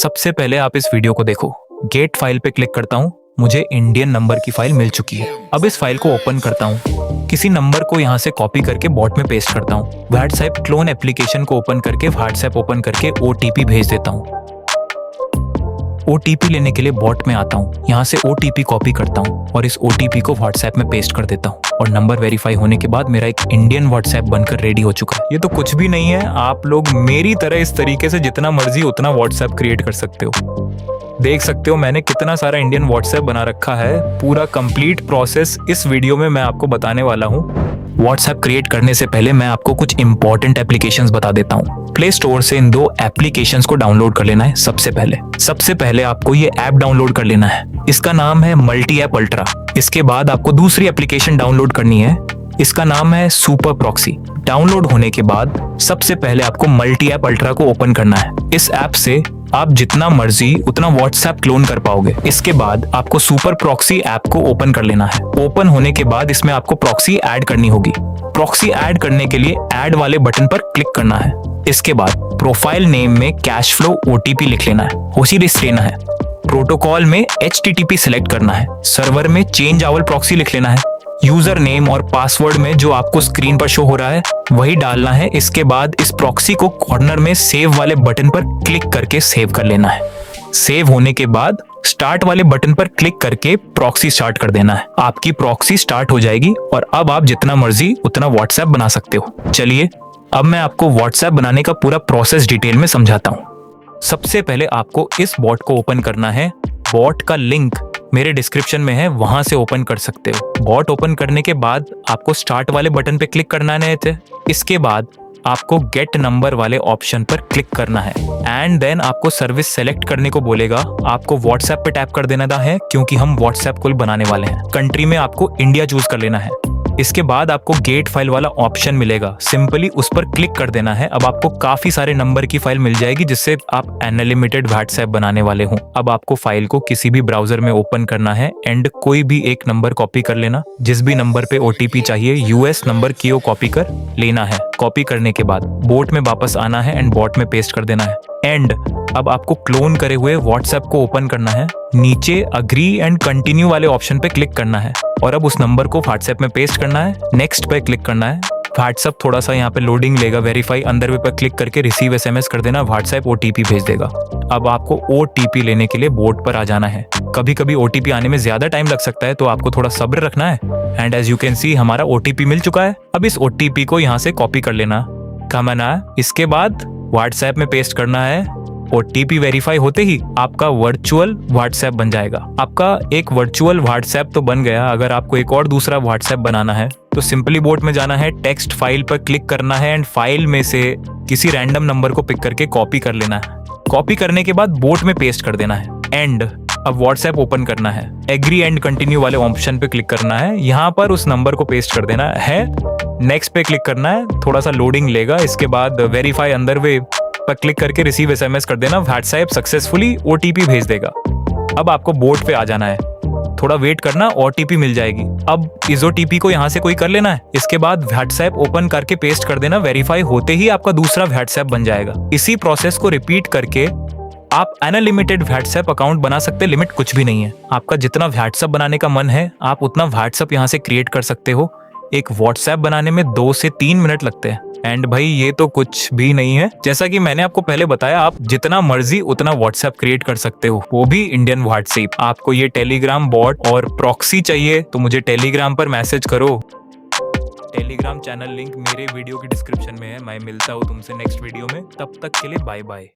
सबसे पहले आप इस वीडियो को देखो। गेट फाइल पे क्लिक करता हूँ, मुझे इंडियन नंबर की फाइल मिल चुकी है। अब इस फाइल को ओपन करता हूँ, किसी नंबर को यहाँ से कॉपी करके बॉट में पेस्ट करता हूँ। व्हाट्सएप क्लोन एप्लीकेशन को ओपन करके व्हाट्सएप ओपन करके OTP भेज देता हूँ। OTP लेने के लिए बॉट में आता हूँ, यहाँ से OTP कॉपी करता हूँ और इस OTP को व्हाट्सएप में पेस्ट कर देता हूँ और नंबर वेरीफाई होने के बाद मेरा एक इंडियन व्हाट्सएप बनकर रेडी हो चुका है। ये तो कुछ भी नहीं है, आप लोग मेरी तरह इस तरीके से जितना मर्जी उतना व्हाट्सएप क्रिएट कर सकते हो। देख सकते हो मैंने कितना सारा इंडियन व्हाट्सएप बना रखा है। पूरा कंप्लीट प्रोसेस इस वीडियो में मैं आपको बताने वाला हूँ। व्हाट्सएप क्रिएट करने से पहले मैं आपको कुछ इंपॉर्टेंट एप्लीकेशंस बता देता हूँ। प्ले स्टोर से इन 2 एप्लीकेशंस को डाउनलोड कर लेना है। सबसे पहले आपको ये ऐप डाउनलोड कर लेना है, इसका नाम है मल्टी ऐप अल्ट्रा। इसके बाद आपको दूसरी एप्लीकेशन डाउनलोड करनी है, इसका नाम है सुपर प्रॉक्सी। डाउनलोड होने के बाद सबसे पहले आपको मल्टी ऐप अल्ट्रा को ओपन करना है। इस ऐप से आप जितना मर्जी उतना व्हाट्सएप क्लोन कर पाओगे। इसके बाद आपको सुपर प्रॉक्सी ऐप को ओपन कर लेना है। ओपन होने के बाद इसमें आपको प्रॉक्सी ऐड करनी होगी। प्रॉक्सी ऐड करने के लिए ऐड वाले बटन पर क्लिक करना है। इसके बाद प्रोफाइल नेम में कैश फ्लो OTP लिख लेना है, OCDS लेना है। प्रोटोकॉल में HTTP सिलेक्ट करना है। सर्वर में चेंज आवर प्रॉक्सी लिख लेना है। यूजर नेम और पासवर्ड में जो आपको स्क्रीन पर शो हो रहा है वही डालना है। इसके बाद इस प्रॉक्सी को कॉर्नर में सेव वाले बटन पर क्लिक करके सेव कर लेना है। सेव होने के बाद स्टार्ट वाले बटन पर क्लिक करके प्रॉक्सी स्टार्ट कर देना है। आपकी प्रॉक्सी स्टार्ट हो जाएगी और अब आप जितना मर्जी उतना व्हाट्सएप बना सकते हो। चलिए अब मैं आपको व्हाट्सएप बनाने का पूरा प्रोसेस डिटेल में समझाता हूँ। सबसे पहले आपको इस बॉट को ओपन करना है। बॉट का लिंक मेरे डिस्क्रिप्शन में है, वहां से ओपन कर सकते हो। बॉट ओपन करने के बाद आपको स्टार्ट वाले बटन पे क्लिक करना है। इसके बाद आपको गेट नंबर वाले ऑप्शन पर क्लिक करना है एंड देन आपको सर्विस सेलेक्ट करने को बोलेगा। आपको व्हाट्सएप पे टैप कर देना है क्योंकि हम व्हाट्सएप कॉल बनाने वाले हैं। कंट्री में आपको इंडिया चूज कर लेना है। इसके बाद आपको गेट फाइल वाला ऑप्शन मिलेगा, सिंपली उस पर क्लिक कर देना है। अब आपको काफी सारे नंबर की फाइल मिल जाएगी जिससे आप अनलिमिटेड व्हाट्सएप बनाने वाले हो। अब आपको फाइल को किसी भी ब्राउजर में ओपन करना है एंड कोई भी एक नंबर कॉपी कर लेना। जिस भी नंबर पे OTP चाहिए US नंबर की वो कॉपी कर लेना है। कॉपी करने के बाद बोट में वापस आना है एंड बॉट में पेस्ट कर देना है। एंड अब आपको क्लोन करे हुए व्हाट्सएप को ओपन करना है। नीचे अग्री एंड कंटिन्यू वाले ऑप्शन पे क्लिक करना है और अब उस नंबर को व्हाट्सएप में पेस्ट करना है। नेक्स्ट पे क्लिक करना है। व्हाट्सएप थोड़ा सा यहाँ पे लोडिंग लेगा। वेरीफाई अंदर पे क्लिक करके रिसीव SMS कर देना। व्हाट्सएप OTP भेज देगा। अब आपको OTP लेने के लिए बोट पर आ जाना है। कभी कभी OTP आने में ज्यादा टाइम लग सकता है तो आपको थोड़ा सब्र रखना है। And as you can see हमारा OTP मिल चुका है। अब इस OTP को यहाँ से कॉपी कर लेना। इसके बाद व्हाट्सएप में पेस्ट करना है। OTP वेरीफाई होते ही आपका वर्चुअल व्हाट्सएप बन जाएगा। आपका एक वर्चुअल व्हाट्सएप तो बन गया। अगर आपको एक और दूसरा व्हाट्सएप बनाना है तो सिंपली बोट में जाना है, टेक्स्ट फाइल पर क्लिक करना है एंड फाइल में से किसी रैंडम नंबर को पिक करके कॉपी कर लेना है। कॉपी करने के बाद बोट में पेस्ट कर देना है एंड अब व्हाट्सएप ओपन करना है। एग्री एंड कंटिन्यू वाले ऑप्शन पे क्लिक करना है। यहाँ पर उस नंबर को पेस्ट कर देना है। नेक्स्ट पे क्लिक करना है, थोड़ा सा लोडिंग लेगा। इसके बाद वेरीफाई अंदर वे पर क्लिक करके रिसीव SMS कर देना। व्हाट्सएप सक्सेसफुली OTP भेज देगा। अब आपको बोट पे आ जाना है, थोड़ा वेट करना, OTP मिल जाएगी। अब इस OTP को यहाँ से कोई कर लेना है। इसके बाद व्हाट्सएप ओपन करके पेस्ट कर देना। वेरीफाई होते ही आपका दूसरा व्हाट्सएप बन जाएगा। इसी प्रोसेस को रिपीट करके आप अनलिमिटेड व्हाट्सएप अकाउंट बना सकते हैं। लिमिट कुछ भी नहीं है। आपका जितना व्हाट्सएप बनाने का मन है आप उतना व्हाट्सएप यहाँ से क्रिएट कर सकते हो। एक व्हाट्सएप बनाने में 2 से 3 मिनट लगते हैं। एंड भाई ये तो कुछ भी नहीं है। जैसा कि मैंने आपको पहले बताया, आप जितना मर्जी उतना व्हाट्सएप क्रिएट कर सकते हो, वो भी इंडियन व्हाट्सएप। आपको ये टेलीग्राम बॉट और प्रॉक्सी चाहिए तो मुझे टेलीग्राम पर मैसेज करो। टेलीग्राम चैनल लिंक मेरे वीडियो की डिस्क्रिप्शन में है। मैं मिलता हूँ तुमसे नेक्स्ट वीडियो में। तब तक के लिए बाय बाय।